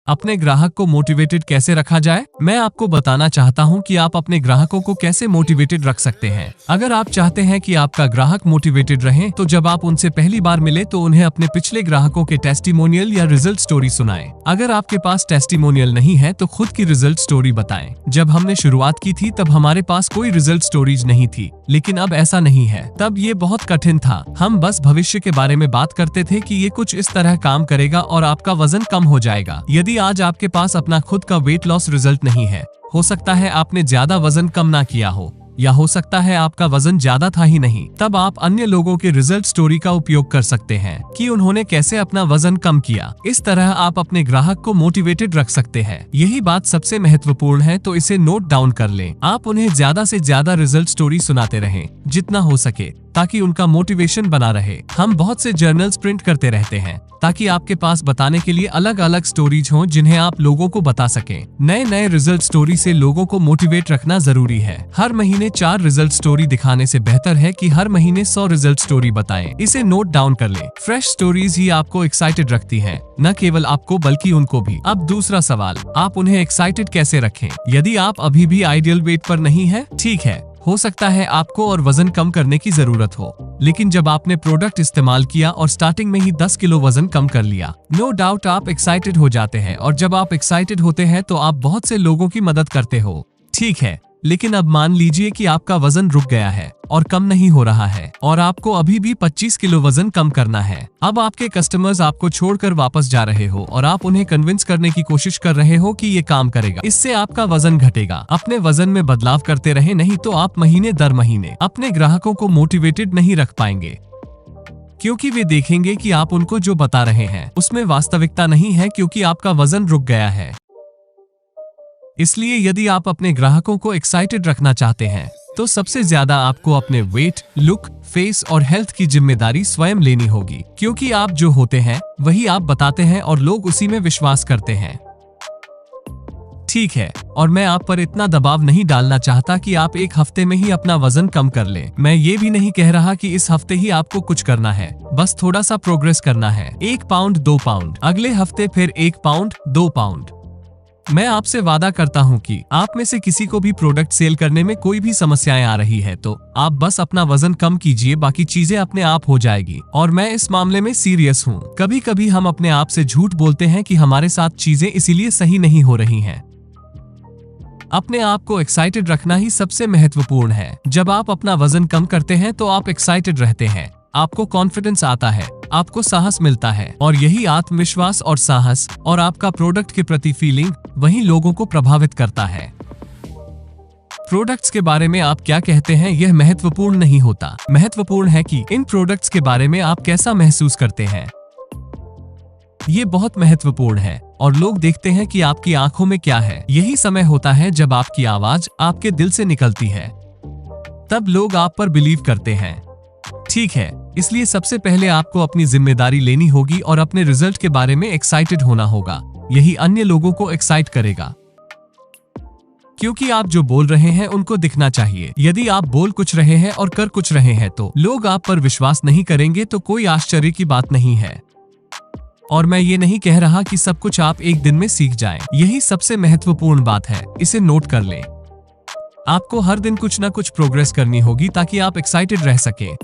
अपने ग्राहक को मोटिवेटेड कैसे रखा जाए? मैं आपको बताना चाहता हूं कि आप अपने ग्राहकों को कैसे मोटिवेटेड रख सकते हैं। अगर आप चाहते हैं कि आपका ग्राहक मोटिवेटेड रहे, तो जब आप उनसे पहली बार मिले तो उन्हें अपने पिछले ग्राहकों के टेस्टिमोनियल या रिजल्ट स्टोरी सुनाएं। अगर आपके पास टेस्टिमोनियल नहीं है तो खुद की रिजल्ट स्टोरी बताएं। जब हमने शुरुआत की थी तब हमारे पास कोई रिजल्ट स्टोरीज नहीं थी, लेकिन अब ऐसा नहीं है। तब ये बहुत कठिन था। हम बस भविष्य के बारे में बात करते थे कि ये कुछ इस तरह काम करेगा और आपका वजन कम हो जाएगा। यदि आज आपके पास अपना खुद का वेट लॉस रिजल्ट नहीं है, हो सकता है आपने ज्यादा वजन कम ना किया हो, या हो सकता है आपका वजन ज्यादा था ही नहीं, तब आप अन्य लोगों के रिजल्ट स्टोरी का उपयोग कर सकते हैं कि उन्होंने कैसे अपना वजन कम किया। इस तरह आप अपने ग्राहक को मोटिवेटेड रख सकते हैं। यही बात सबसे महत्वपूर्ण है, तो इसे नोट डाउन कर लें। आप उन्हें ज्यादा से ज्यादा रिजल्ट स्टोरी सुनाते रहें जितना हो सके, ताकि उनका मोटिवेशन बना रहे। हम बहुत से जर्नल्स प्रिंट करते रहते हैं ताकि आपके पास बताने के लिए अलग अलग स्टोरीज हों जिन्हें आप लोगों को बता सकें। नए नए रिजल्ट स्टोरी से लोगों को मोटिवेट रखना जरूरी है। हर महीने 4 रिजल्ट स्टोरी दिखाने से बेहतर है कि हर महीने 100 रिजल्ट स्टोरी बताएं। इसे नोट डाउन कर लें। फ्रेश स्टोरीज ही आपको एक्साइटेड रखती हैं, न केवल आपको बल्कि उनको भी। अब दूसरा सवाल, आप उन्हें एक्साइटेड कैसे रखें? यदि आप अभी भी आइडियल वेट पर नहीं है, ठीक है, हो सकता है आपको और वजन कम करने की जरूरत हो, लेकिन जब आपने प्रोडक्ट इस्तेमाल किया और स्टार्टिंग में ही 10 किलो वजन कम कर लिया, नो डाउट आप एक्साइटेड हो जाते हैं। और जब आप एक्साइटेड होते हैं तो आप बहुत से लोगों की मदद करते हो, ठीक है। लेकिन अब मान लीजिए कि आपका वजन रुक गया है और कम नहीं हो रहा है, और आपको अभी भी 25 किलो वजन कम करना है। अब आपके कस्टमर्स आपको छोड़कर वापस जा रहे हो और आप उन्हें कन्विंस करने की कोशिश कर रहे हो कि ये काम करेगा, इससे आपका वजन घटेगा। अपने वजन में बदलाव करते रहे, नहीं तो आप महीने दर महीने अपने ग्राहकों को मोटिवेटेड नहीं रख पाएंगे, क्योंकि वे देखेंगे कि आप उनको जो बता रहे हैं उसमें वास्तविकता नहीं है, क्योंकि आपका वजन रुक गया है। इसलिए यदि आप अपने ग्राहकों को एक्साइटेड रखना चाहते हैं, तो सबसे ज्यादा आपको अपने वेट, लुक, फेस और हेल्थ की जिम्मेदारी स्वयं लेनी होगी, क्योंकि आप जो होते हैं वही आप बताते हैं और लोग उसी में विश्वास करते हैं, ठीक है। और मैं आप पर इतना दबाव नहीं डालना चाहता कि आप एक हफ्ते में ही अपना वजन कम कर लें। मैं ये भी नहीं कह रहा कि इस हफ्ते ही आपको कुछ करना है, बस थोड़ा सा प्रोग्रेस करना है। 1 पाउंड 2 पाउंड, अगले हफ्ते फिर 1 पाउंड 2 पाउंड। मैं आपसे वादा करता हूं कि आप में से किसी को भी प्रोडक्ट सेल करने में कोई भी समस्याएं आ रही है तो आप बस अपना वजन कम कीजिए, बाकी चीजें अपने आप हो जाएगी। और मैं इस मामले में सीरियस हूं। कभी कभी हम अपने आप से झूठ बोलते हैं कि हमारे साथ चीजें इसीलिए सही नहीं हो रही हैं। अपने आप को एक्साइटेड रखना ही सबसे महत्वपूर्ण है। जब आप अपना वजन कम करते हैं तो आप एक्साइटेड रहते हैं, आपको कॉन्फिडेंस आता है, आपको साहस मिलता है, और यही आत्मविश्वास और साहस और आपका प्रोडक्ट के प्रति फीलिंग वही लोगों को प्रभावित करता है। प्रोडक्ट्स के बारे में आप क्या कहते हैं यह महत्वपूर्ण नहीं होता, महत्वपूर्ण है कि इन प्रोडक्ट्स के बारे में आप कैसा महसूस करते हैं। ये बहुत महत्वपूर्ण है, और लोग देखते हैं कि आपकी आंखों में क्या है। यही समय होता है जब आपकी आवाज आपके दिल से निकलती है, तब लोग आप पर बिलीव करते हैं, ठीक है। इसलिए सबसे पहले आपको अपनी जिम्मेदारी लेनी होगी और अपने रिजल्ट के बारे में एक्साइटेड होना होगा। यही अन्य लोगों को एक्साइट करेगा, क्योंकि आप जो बोल रहे हैं उनको दिखना चाहिए। यदि आप बोल कुछ रहे हैं और कर कुछ रहे हैं तो लोग आप पर विश्वास नहीं करेंगे, तो कोई आश्चर्य की बात नहीं है। और मैं ये नहीं कह रहा कि सब कुछ आप एक दिन में सीख जाएं। यही सबसे महत्वपूर्ण बात है, इसे नोट कर लें। आपको हर दिन कुछ न कुछ प्रोग्रेस करनी होगी ताकि आप एक्साइटेड रह सकें।